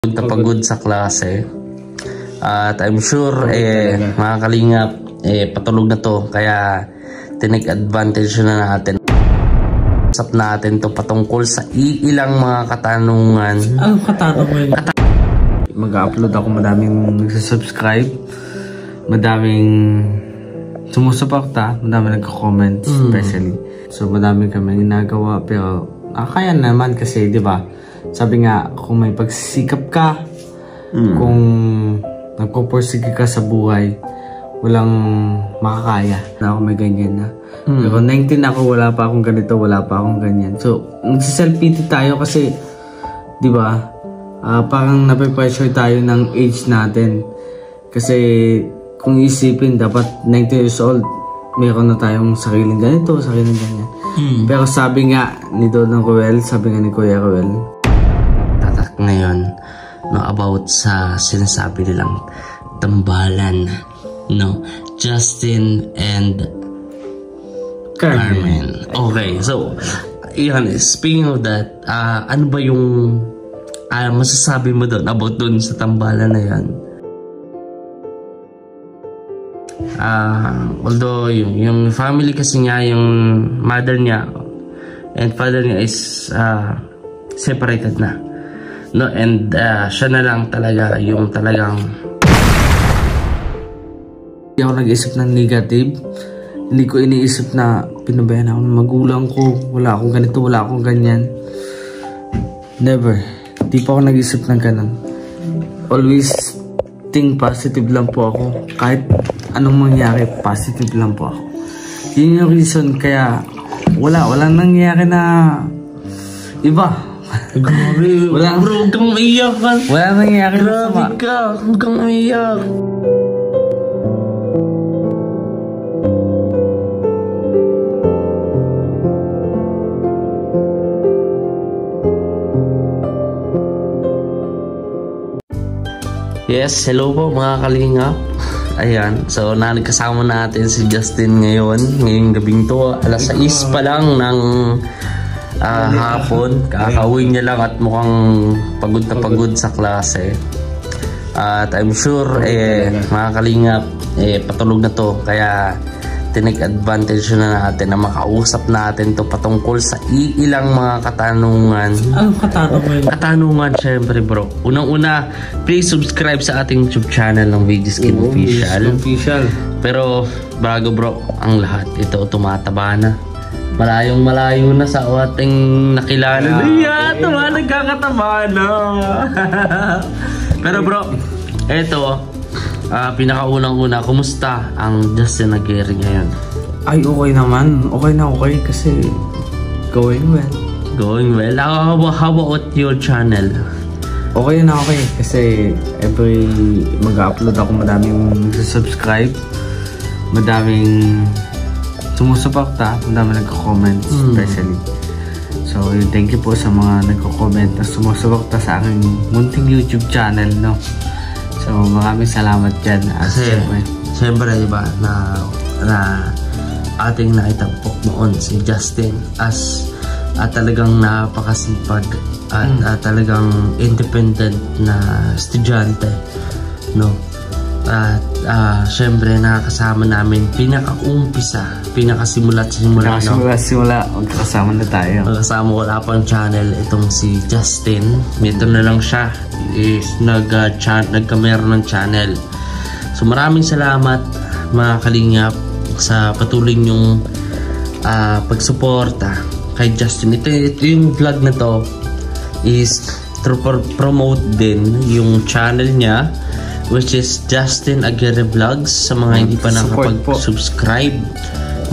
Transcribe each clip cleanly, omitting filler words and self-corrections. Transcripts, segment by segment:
Pagod sa klase. At I'm sure mga kalingap patulog na to, kaya tinake advantage na natin. Usap natin to patungkol sa ilang mga katanungan. Anong katanungan? Mag-upload ako, madaming nagsasubscribe, madaming sumusuporta, madaming nagko-comment especially. So madami kami ginagawa, pero kaya naman kasi, di ba? Sabi nga, kung may pagsisikap ka, kung nagpupursige ka sa buhay, walang makakaya na ako may ganyan na. Pero 19 ako, wala pa akong ganito, wala pa akong ganyan. So, nagsiself-pity tayo kasi, di ba, parang nape-pressure tayo ng age natin. Kasi, kung isipin, dapat 19 years old, meron na tayong sariling ganito, sariling ganyan. Pero sabi nga ni Dodong Ruel, sabi nga ni Kuya Ruel, ngayon, no, about sa sinasabi nilang tambalan, no, Justin and Carmen. Okay, so yan, speaking of that, ano ba yung masasabi mo doon about doon sa tambalan na yan? Although yung family kasi niya, yung mother niya and father niya is separated na. No, and siya na lang talaga yung talagang hindi ako nag-isip ng negative. Hindi ko iniisip na pinabayan ako ng magulang ko, wala akong ganito, wala akong ganyan. Never. Di pa ako nag-isip ng ganun. Always think positive lang po ako. Kahit anong mangyari, positive lang po ako. Yun yung reason kaya walang nangyayari na iba. Grabe, wala, bro, huwag kang maiyak. Wala nangyayari na sama. Grabe ka, huwag kang maiyak. Yes, hello po mga kalingap. Ayan, so nagkasama natin si Justin ngayong gabing to. Alas 6 pa lang ng hapon. Kakauwi niya lang at mukhang pagod na pagod sa klase. At I'm sure mga kalingap patulog na to, kaya tinake advantage na natin na makausap natin to patungkol sa ilang mga katanungan. Anong katanungan? Katanungan, syempre bro. Unang-una, please subscribe sa ating YouTube channel ng VGSkin Official. Pero bago bro, ang lahat ito tumataba na. Malayong-malayo na sa ating nakilala. Nagkakataba na. Pero bro, eto, pinakaunang-una, kumusta ang Justin Aguirre ngayon? Ay, okay naman. Okay na okay kasi going well. Going well? How about your channel? Okay na okay kasi every mag-upload ako, madaming subscribe, madaming sumusuporta, madaming nagko-comment especially. So, thank you po sa mga nagko-comment na sumusuporta sa aking munting YouTube channel, no? So, maraming salamat dyan. Kasi, siyempre, diba, na ating nakitagpo noon si Justin as talagang napakasipag at talagang independent na estudyante, no? At siyempre, nakakasama namin pinakasimula, magkakasama na tayo. Magkakasama ko na pang channel itong si Justin. Ito na lang siya is nagkamera ng channel. So maraming salamat mga kalingap sa patuloy nyong pagsuporta kay Justin. Ito yung vlog na to is to promote din yung channel niya, which is Justin Aguirre Vlogs. Sa mga hindi pa nakapag-subscribe,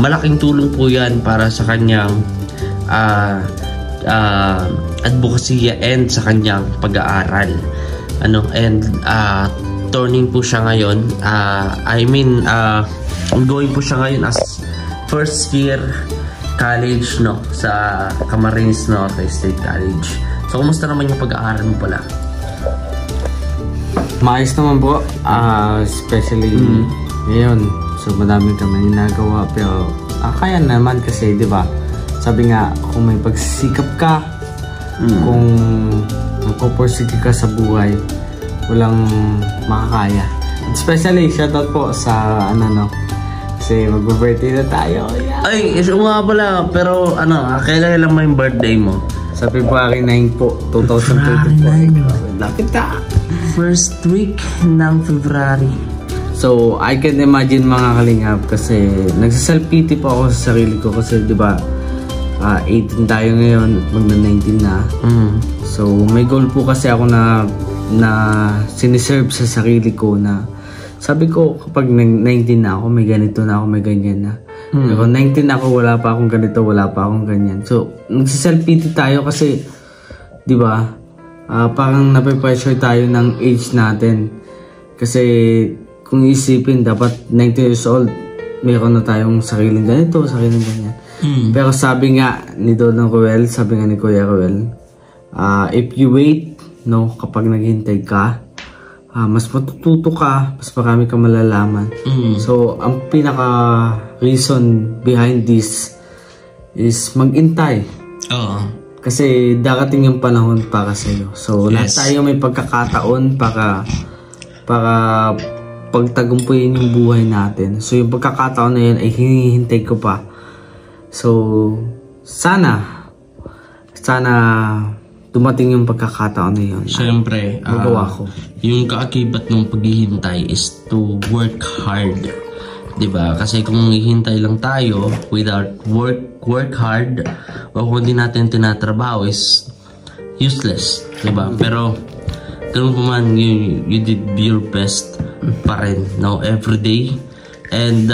malaking tulong po yan para sa kanyang advocacy and sa kanyang pag-aaral. Turning po siya ngayon. Going po siya ngayon as first year college, no, sa Camarines Norte State College. So, kumusta naman yung pag-aaral mo pala? Maayos naman po, especially ngayon. So madami kami ginagawa, pero kaya naman kasi, di ba? Sabi nga, kung may pagsisikap ka, kung magpupursige ka sa buhay, walang makakaya. Especially, shoutout po sa kasi mag-birthday na tayo. Yeah. Ay, isa nga pala, pero kailan lang mo yung birthday mo? Sa February 9 po, 2024. Lapit na. First week ng February. So, I can imagine mga kalingap kasi nagsa-self-pity po ako sa sarili ko kasi di ba 18 tayo ngayon at magna-19 na. So, may goal po kasi ako na siniserve sa sarili ko na sabi ko kapag 19 na ako, may ganito na ako, may ganyan na. Pero 19 na ako, wala pa akong ganito, wala pa akong ganyan. So, nagsa-self-pity tayo kasi di ba parang nape-pressure tayo ng age natin. Kasi kung isipin, dapat 19 years old, mayroon na tayong sariling ganito, sariling ganyan. Pero sabi nga ni Donong Ruel, sabi nga ni Kuya Ruel, if you wait, kapag naghintay ka, mas matututo ka, mas marami ka malalaman. So, ang pinaka-reason behind this is mag-intay. Kasi darating yung panahon para sa'yo. So, lahat tayo may pagkakataon para pagtagumpuin yung buhay natin. So, yung pagkakataon na yun ay hinihintay ko pa. So, sana dumating yung pagkakataon na yun. Siyempre, magawa ko. Yung kaakibat ng paghihintay is to work hard. Diba? Kasi kung hihintay lang tayo without work hard, o kung hindi natin tinatrabaho is useless. Diba? Pero, ganun pa man, you did your best pa rin, every day. And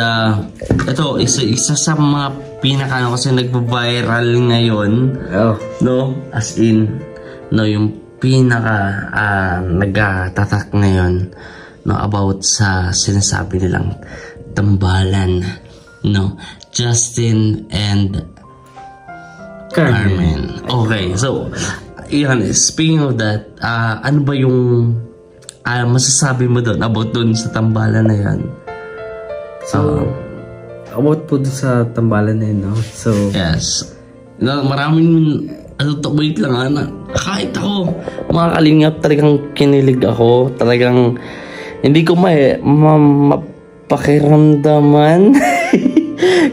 ito isa sa mga pinaka kasi nagba-viral ngayon, as in yung pinaka nagtatak ngayon about sa sinasabi nilang tambalan, Justin and Carmen. Okay, so speaking of that, ano ba yung masasabi mo doon about doon sa tambalan na yan? So, about po sa tambalan na yun, So, yes. Maraming, wait lang, kahit ako, mga kalingap, talagang kinilig ako. Talagang, hindi ko mapakiramdaman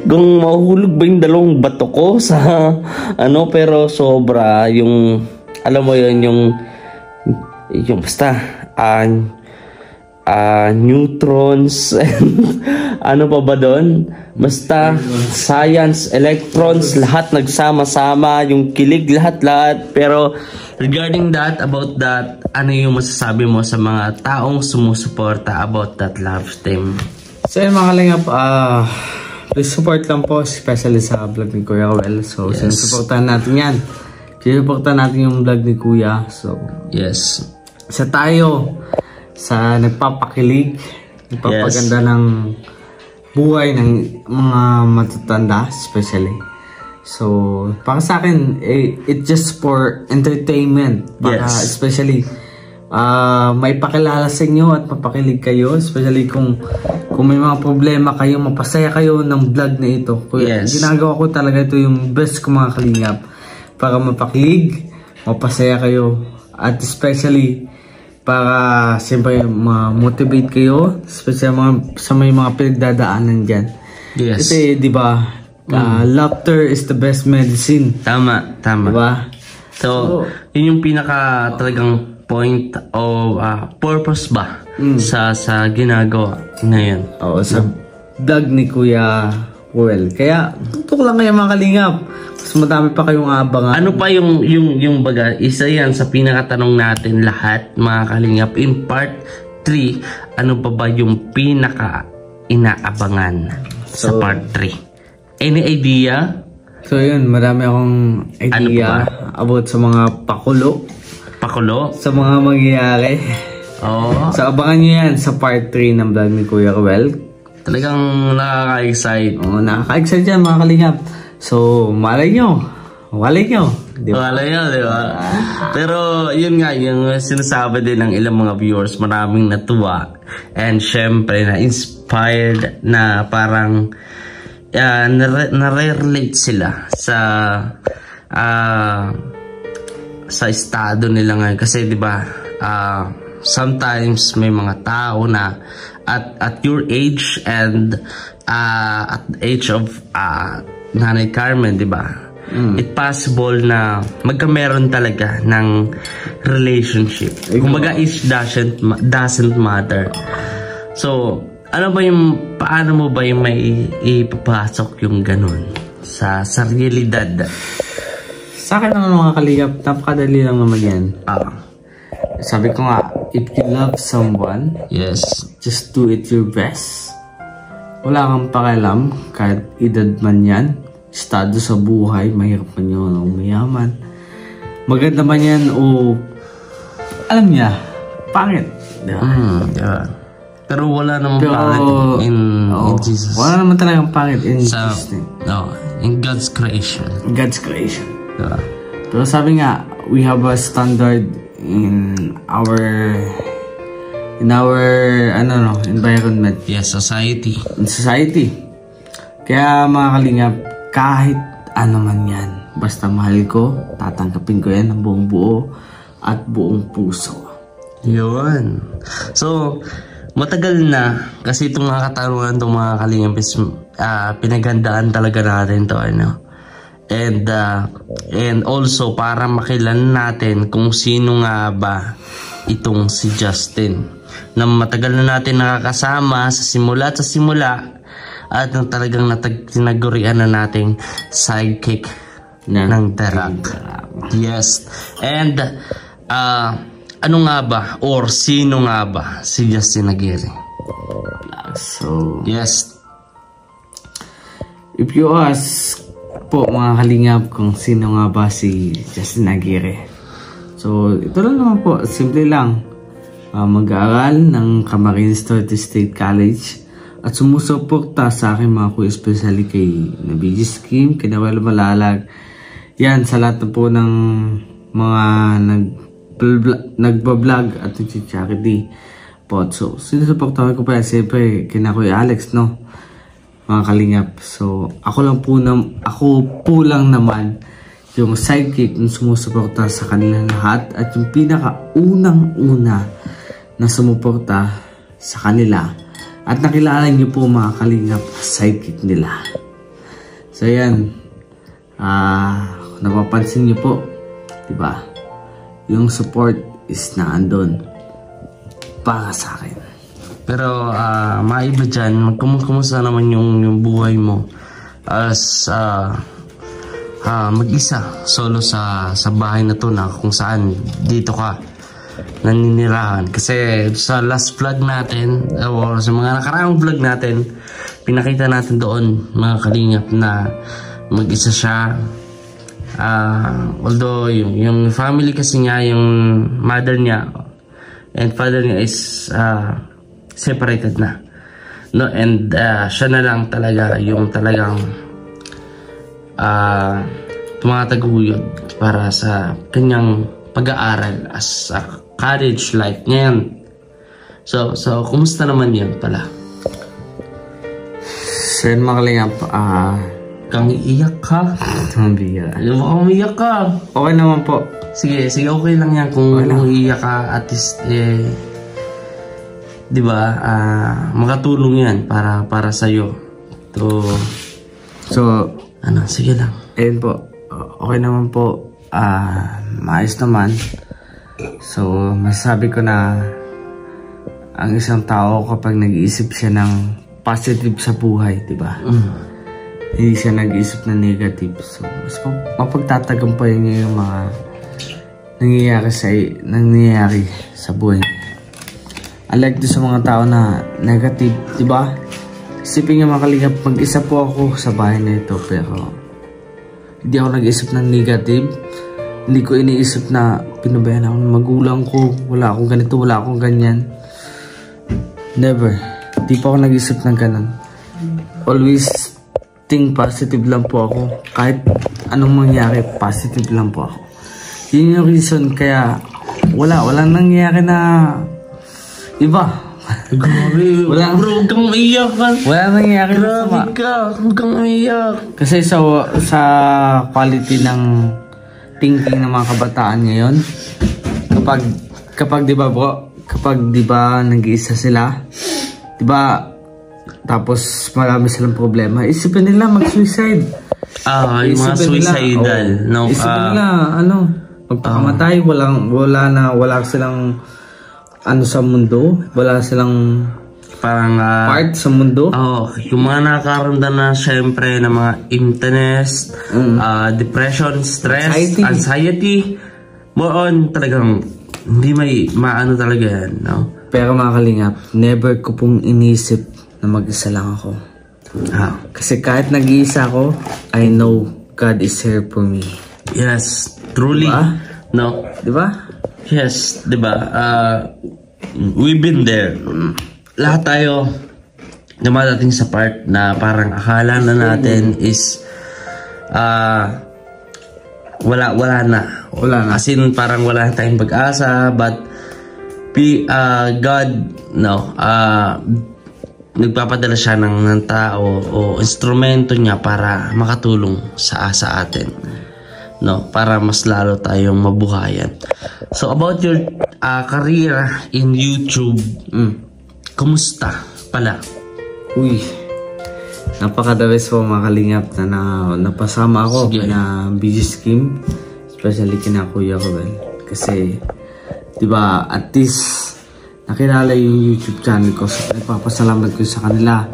kung mahulog ba yung dalawang bato ko sa, pero sobra, yung, alam mo yun, yung basta, neutrons ano pa ba doon? Basta science, electrons, lahat nagsama-sama, yung kilig, lahat. Pero regarding about that, ano yung masasabi mo sa mga taong sumusuporta about that love team? So yun mga kalingap, please support lang po, especially sa vlog ni Kuya Ruel. So sinusuportahan natin yan. Sinusuportahan natin yung vlog ni Kuya. So yes, sa tayo sa nagpapakilig, nagpapaganda ng buhay ng mga matatanda especially. So, para sa akin, it's just for entertainment. Para especially, may pakilala sa inyo at mapakilig kayo. Especially kung may mga problema kayo, mapasaya kayo ng vlog na ito. Ginagawa ko talaga ito yung best ko mga kalingap. Para mapakilig, mapasaya kayo. At especially, para siyempre ma-motivate kayo, especially sa may mga pinagdadaanan dyan. Kasi di ba, laughter is the best medicine. Tama. Diba? So, yun yung pinaka talagang point of purpose ba sa ginagawa ngayon? Oo, sa vlog ni Kuya Ruel. Kaya tutok lang kayo mga kalingap. Mas madami pa kayong abangan. Ano pa yung baga, isa yan sa pinakatanong natin lahat mga kalingap. In part 3, ano pa ba yung pinaka inaabangan sa part 3? Any idea? So yun, marami akong idea about sa mga pakulo. Sa mga mangyayari. So abangan nyo yan sa part 3 ng vlog ni Kuya Ruel. Talagang nakaka-excite. Nakaka-excite yan mga kalingap. So, malay nyo. Diba? Malay nyo, diba? Pero, yun nga, yung sinasabi din ng ilang mga viewers, maraming natuwa. And, syempre, na-inspired na parang nare-relate sila sa sa estado nila ngayon. Kasi di ba, sometimes may mga tao na at your age and at the age of Nanay Carmen, di ba? It's possible na magkameron talaga ng relationship. Kumbaga, age doesn't matter. So, ano ba paano mo ba yung may ipapasok yung ganun sa realidad? Sa akin naman mga kalingap, napakadali lang naman yan. Sabi ko nga, if you love someone, yes, just do it your best. Wala kang pakialam, kahit edad man yan, estado sa buhay, mahirap man yun o mayaman. Maganda man yan o alam niya, pangit. Diba? Yeah. Pero wala namang pangit in Jesus. Wala naman talagang pangit in Jesus name. In God's creation. In God's creation. Yeah. Pero sabi nga, we have a standard in our environment. Yes, society. In society. Kaya mga kalingap, kahit ano man yan, basta mahal ko, tatanggapin ko yan ng buong buo at buong puso. Yun. So, matagal na kasi itong mga katarungan, itong mga kalingap is pinaghandaan talaga natin to, ano. And also para makilala natin kung sino nga ba itong si Justin, na matagal na natin nakakasama sa simula at nang talagang tinagurian na nating sidekick ng Darak. Yes. And ano nga ba or sino nga ba si Justin Aguirre? So, yes. If you ask po mga kalingap kung sino nga ba si Justin Aguirre, so ito lang naman po, simple lang. Mag-aaral ng Camarines State College at sumusuporta sa akin mga kuya, especially kay Nabigis Kim, kay Nawel Malalag, yan sa lahat na po ng mga nagbablog at nag-charity po. So sinusuportahan ko pa yan siyempre kina Kuya Alex, no, mga kalingap. So ako po lang naman yung sidekick na sumusuporta sa kanila lahat at yung pinaka-unang-una na sumuporta sa kanila at nakilala niyo po mga kalingap sidekick nila. So yan, napapansin niyo po, diba, yung support is naandun para sa akin. Pero maiba dyan, kumusta naman yung buhay mo as mag-isa, solo sa bahay na to na kung saan dito ka naninirahan? Kasi sa last vlog natin or sa mga nakaraang vlog natin, pinakita natin doon mga kalingap na mag-isa siya. Although yung family kasi niya, yung mother niya and father niya is separated na, no, and siya na lang talaga yung talagang tumataguyod para sa kanyang pag-aaral as a college life ngayon. So kumusta naman yan pala? So yun mga kalingap, kang iiyak ka? Hindi yan. Alam mo kang umiyak ka? Okay naman po. Sige, okay lang yan kung iiyak ka, at least di ba, makatulong yan para sa'yo. So ano, sige lang. Ayun po, okay naman po, maayos naman. So masasabi ko na ang isang tao kapag nag-iisip siya ng positive sa buhay, diba? Hindi siya nag-iisip na negative. So mas mapagtatagumpayan niya yung mga nangyayari sa buhay niya. Unlike doon sa mga tao na negative, diba? Isipin niyo mga kalingap, mag-isa po ako sa bahay na ito, pero hindi ako nag-isip ng negative. Hindi ko iniisip na pinabayan ako ng magulang ko, wala akong ganito, wala akong ganyan. Never. Hindi pa ako nag-isip ng ganun. Always think positive lang po ako. Kahit anong mangyari, positive lang po ako. Yun yung reason kaya walang nangyayari na iba. Grabe, wala, bro, huwag kang umiyak ka. Wala nangyayari. Grabe ka, huwag kang umiyak. Kasi sa quality ng thinking ng mga kabataan ngayon. Kapag 'di ba bro, kapag 'di ba nag-iisa sila, 'di ba? Tapos marami silang problema. Isipin nila mag-suicide. Yung mga suicidal. Isipin nila magpakamatay, wala silang sa mundo, wala silang parang part sa mundo. Yung mga nakakaramdam na syempre ng mga emptiness, depression, stress, anxiety, more on talagang hindi may maano talaga yan, no? Pero mga kalingap, never ko pong inisip na mag-isa lang ako. Kasi kahit nag-iisa ako, I know God is here for me. Yes, truly. Diba? No? Diba? Yes, diba? We've been there. Lahat tayo dumadating sa part na parang akala na natin is wala na. As in, parang wala tayong pag-asa, but God, nagpapadala siya ng tao o instrumento niya para makatulong sa atin, no, para mas lalo tayong mabuhayan. So about your career in YouTube, kumusta pala? Uy, napakadawes po mga kalingap na napasama ako na busy scheme, especially kina Kuya Ruben, kasi diba at least nakilala yung YouTube channel ko, so nagpapasalamat ko sa kanila.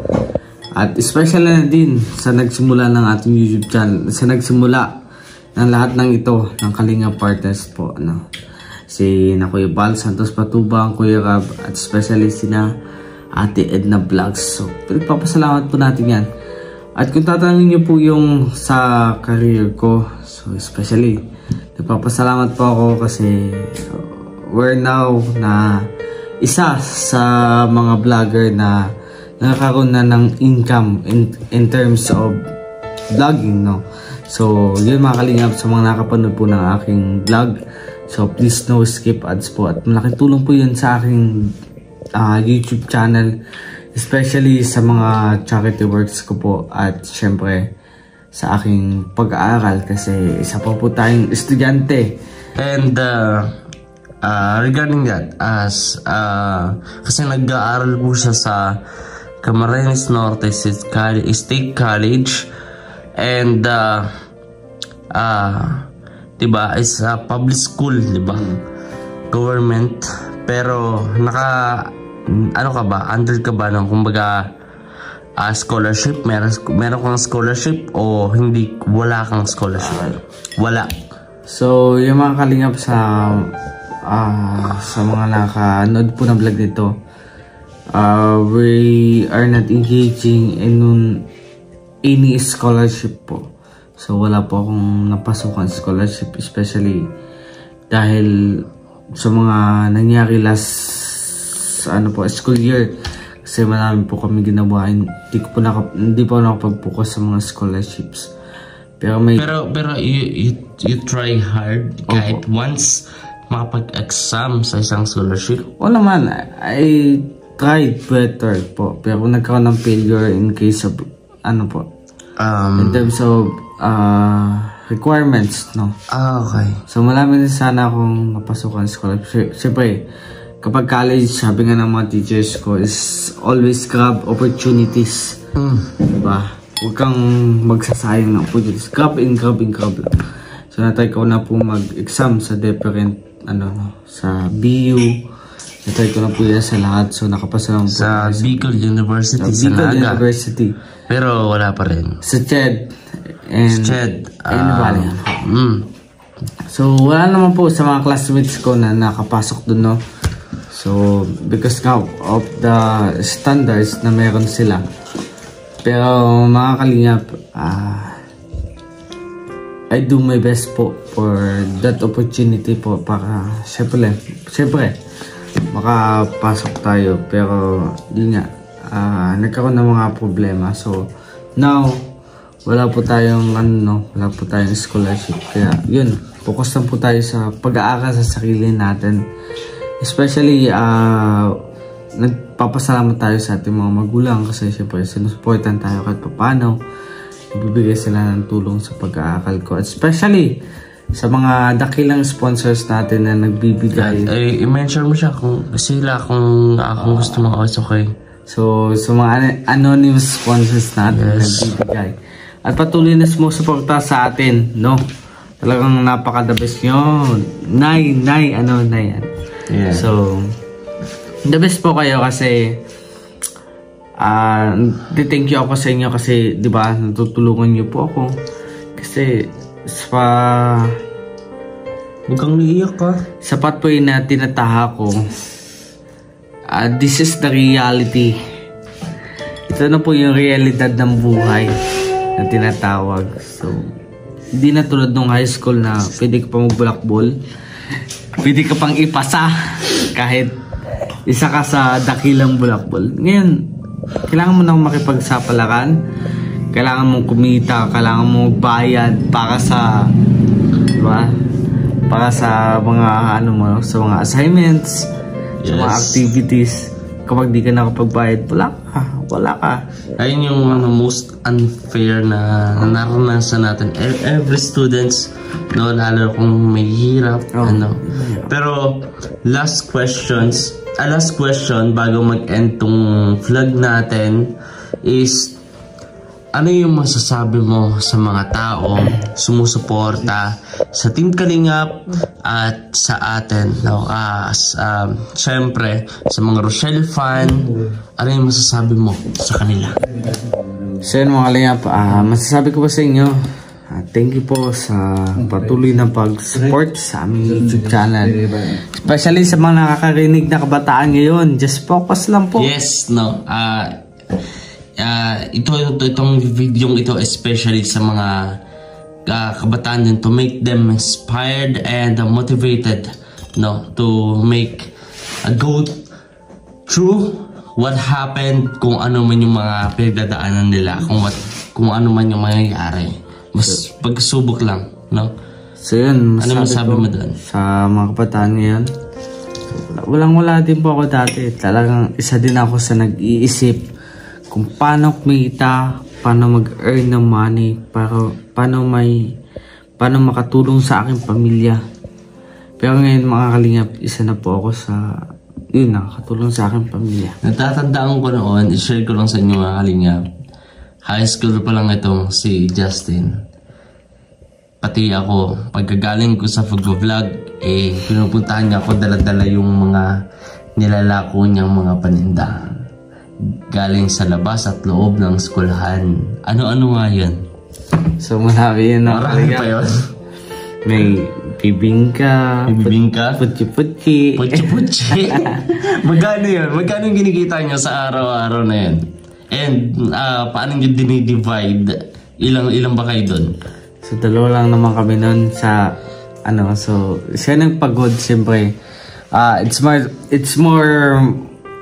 At especially na din sa nagsimula ng ating YouTube channel, sa nagsimula ng lahat ng ito, ng Kalinga Partners po, si Kuya Bal Santos Patubang, Kuya Rab, at especially sina Ate Edna Vlogs. So pinagpapasalamat po natin yan. At kung tatanungin niyo po yung sa career ko, so especially nagpapasalamat po ako kasi we're now na isa sa mga vlogger na nakakaroon na ng income in terms of vlogging, no? So, yun mga kalingap, sa mga nakapanood po ng aking vlog. So, please no skip ads po. At malaking tulong po yun sa aking YouTube channel. Especially sa mga charity works ko po. At syempre, sa aking pag-aaral. Kasi isa po tayong estudyante. And, regarding that, kasi nag-aaral po siya sa Camarines Norte State College, and diba, is a public school, diba? Government, pero ano ka ba, under ka ba ng kumbaga scholarship? Meron kang scholarship o wala kang scholarship? Wala. So, yung mga kalingap sa mga nakanood po ng vlog nito, we are not engaging in any scholarship po. So wala po akong napasukan scholarship, especially dahil sa mga nangyari last school year, kasi marami po kami ginawa. Hindi po nakapag-focus sa mga scholarships. Pero you try hard kahit once makapag-exam sa isang scholarship? O naman, I tried better po. Pero kung nagkaroon ng failure in case of, in terms of requirements, no? Okay. So, marami din sana akong mapasukan scholarship. Siyempre, kapag college, sabi nga ng mga teachers ko, is always grab opportunities. Diba? Huwag kang magsasayang ng opportunities. Grab lang. So, natry ko na po mag-exam sa different sa BU. Natry ko na po yan sa lahat. So, nakapasa lang po. Sa Bicol University. Sa Bicol University. Pero wala pa rin. Sa CHED. So, wala naman po sa mga classmates ko na nakapasok dun, no? So, because now of the standards na meron sila. Pero, mga kalingap, I do my best po for that opportunity po para syempre makapasok tayo, pero yun nga, nagkaroon ng mga problema. So now wala po tayong scholarship, kaya yun, focus lang po tayo sa pag-aaral sa sarili natin, especially nagpapasalamat tayo sa ating mga magulang kasi syempre sinusuportan tayo kahit paano. Ibibigay sila ng tulong sa pag-aaral ko. At especially, sa mga dakilang sponsors natin na nagbibigay. I-mention mo siya kung gusto mo, okay. So, sa mga anonymous sponsors natin na nagbibigay. At patuloy na sumusuporta sa atin, no? Talagang napaka-the best nyo. Nay. So, the best po kayo kasi thank you ako sa inyo kasi, di ba, natutulungan niyo po ako. Kasi, huwag kang iiyak ka. Sapat po yun na tinataha ko. This is the reality. Ito na po yung realidad ng buhay na tinatawag. So, hindi na tulad nung high school na pwede ka pa magbulakbol. Pwede ka pang ipasa kahit isa ka sa dakilang bulakbol. Ngayon, kailangan mo nang makipagsapalaran, kailangan mong kumita, kailangan mong bayad para sa, diba? Para sa mga sa mga assignments, sa mga activities. Kapag di ka nakapagbayad, wala ka. Ayun yung most unfair na naranasan natin. Every students, no, lalo kung may hirap, Pero last question bago mag-end tong vlog natin is, ano yung masasabi mo sa mga taong sumusuporta sa Team Kalingap at sa atin, no? Syempre sa mga Rochelle fan, ano yung masasabi mo sa kanila? So yun mga Kalingap, masasabi ko po sa inyo, thank you po sa patuloy na pag-support sa aming YouTube channel. Especially sa mga nakakarinig na kabataan ngayon. Just focus lang po. Yes, no. Itong video ito especially sa mga kabataan din, to make them inspired and motivated, no, to make go through what happened, kung ano man yung mga pinagdadaanan nila, kung ano man yung mangyayari. Mas pagsubok lang, no? So yun, ano masabi mo doon? Sa mga kabataan ngayon, walang-wala din po ako dati. Talagang isa din ako sa nag-iisip kung paano kumita, paano mag-earn ng money, paano makatulong sa aking pamilya. Pero ngayon mga Kalingap, isa na po ako sa nakakatulong sa aking pamilya. Natatandaan ko noon, i-share ko lang sa inyo mga Kalingap. High school pa lang itong si Justin. Pati ako, pagkagaling ko sa pag-vlog, pinupuntahan niya ako, dala-dala yung mga nilalako niyang mga paninda. Galing sa labas at loob ng eskwelahan. Ano-ano nga yun? So marami yun. Marami pa yun. May bibingka, putsi-putsi. Putsi-putsi. Magkano yun? Magkano yung kinikita niyo sa araw-araw na yun? And paano nyo dinidivide? Ilang ba kayo dun? So dalawa lang naman kami nun sa so siya nagpagod siyempre. It's more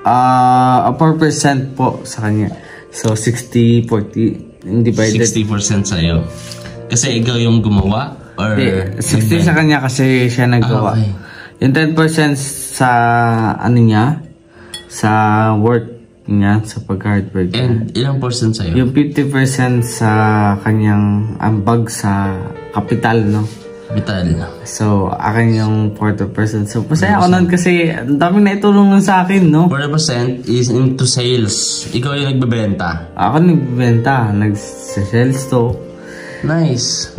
a 4% po sa kanya. So 60-40 divided. 60% sa'yo. Kasi ikaw yung gumawa? Or 60 sa kanya kasi siya naggawa. Okay. Yung 10% sa niya, sa work niya, sa pag-hardwork niya. And ilang percent sa'yo? Yung 50% sa kanyang ambag sa kapital, no? Kapital. So, akin yung 40%. So, masaya ako nun kasi ang daming naitulong nun sa akin, no? 40% is into sales. Ikaw yung nagbebenta? Ako nagbebenta. Nag-sales to. Nice.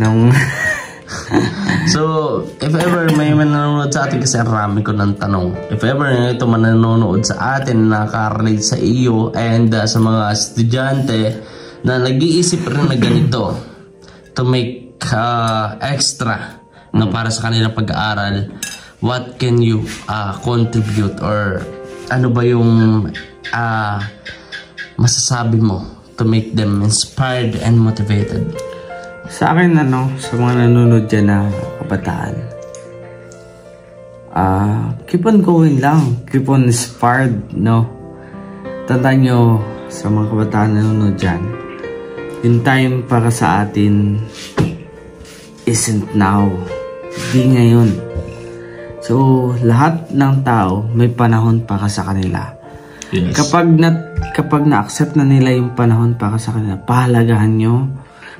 So, if ever may manonood sa atin, kasi marami ko ng tanong, if ever ito manonood sa atin, nakaka-relate sa iyo and sa mga estudyante na nag-iisip rin na ganito to make extra na para sa kanilang pag-aaral, what can you contribute, or ano ba yung masasabi mo to make them inspired and motivated? Sa akin, sa mga nanonood dyan na kabataan, keep on going lang. Keep on inspired, no? Tandaan nyo, sa mga kabataan na nanonood dyan, yung time para sa atin isn't now. Di ngayon. So, lahat ng tao may panahon para sa kanila. Yes. Kapag na-accept na nila yung panahon para sa kanila, pahalagahan nyo,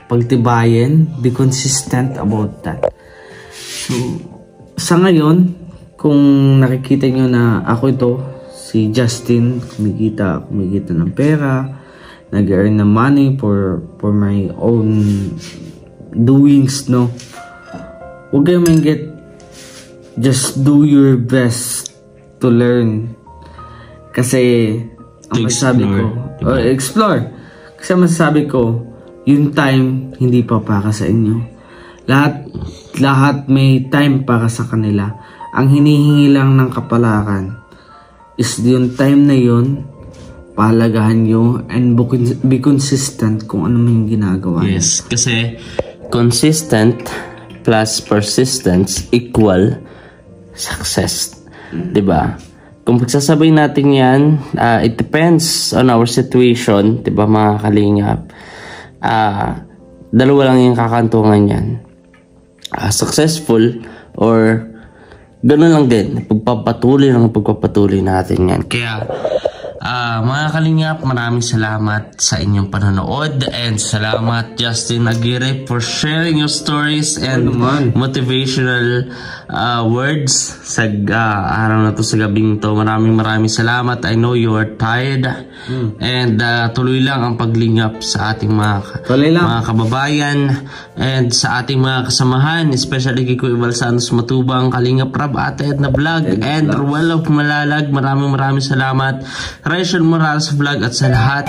pagtibayin, be consistent about that. So, sa ngayon, kung nakikita nyo na ako ito, si Justin, kumikita ng pera, nag-earn ng money for my own doings, no? Huwag kayo mainggit. Just do your best to learn. Kasi, ang masasabi ko, explore. Kasi ang masasabi ko, yung time, hindi pa para sa inyo. Lahat may time para sa kanila. Ang hinihingi lang ng kapalaran is yung time na yun, pahalagahan nyo and be consistent kung ano man yung ginagawa. Yes, kasi consistent plus persistence equal success. Diba? Kung pagsasabay natin yan, it depends on our situation, diba mga kalingap? Dalawa lang yung kakantungan yan. Successful or gano'n lang din. Pagpapatuloy natin yan. Kaya, mga kalingap, maraming salamat sa inyong panonood and salamat Justin Aguirre for sharing your stories and motivational words sa araw na to, sa gabing to. Maraming salamat. I know you are tired and tuloy lang ang paglingap sa ating mga kababayan and sa ating mga kasamahan, especially kay Kuya Val Santos Matubang, Kalingap Rab, Ate Edna Vlog and Ruel of Malalag. Maraming salamat. Rachel Morales Vlog at sa lahat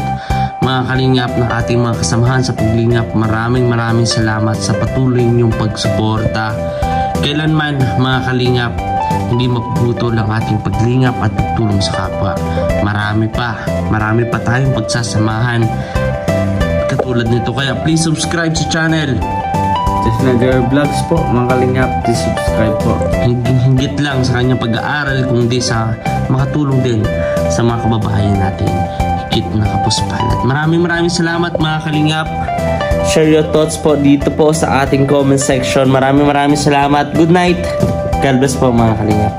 mga kalingap ng ating mga kasamahan sa paglingap. Maraming salamat sa patuloy niyong pagsuporta. Kailanman mga kalingap, hindi mapuputol ang ating paglingap at pagtulong sa kapwa. Marami pa tayong pagsasamahan katulad nito. Kaya please subscribe sa channel Justin Aguirre Vlogs po, mga kalingap. Please subscribe po. Hingit lang sa kanyang pag-aaral, kundi sa makatulong din sa mga kababayan natin higit na kapuspalan. Maraming salamat mga kalingap. Share your thoughts po dito po sa ating comment section. Maraming salamat. Good night. God bless po mga kalingap.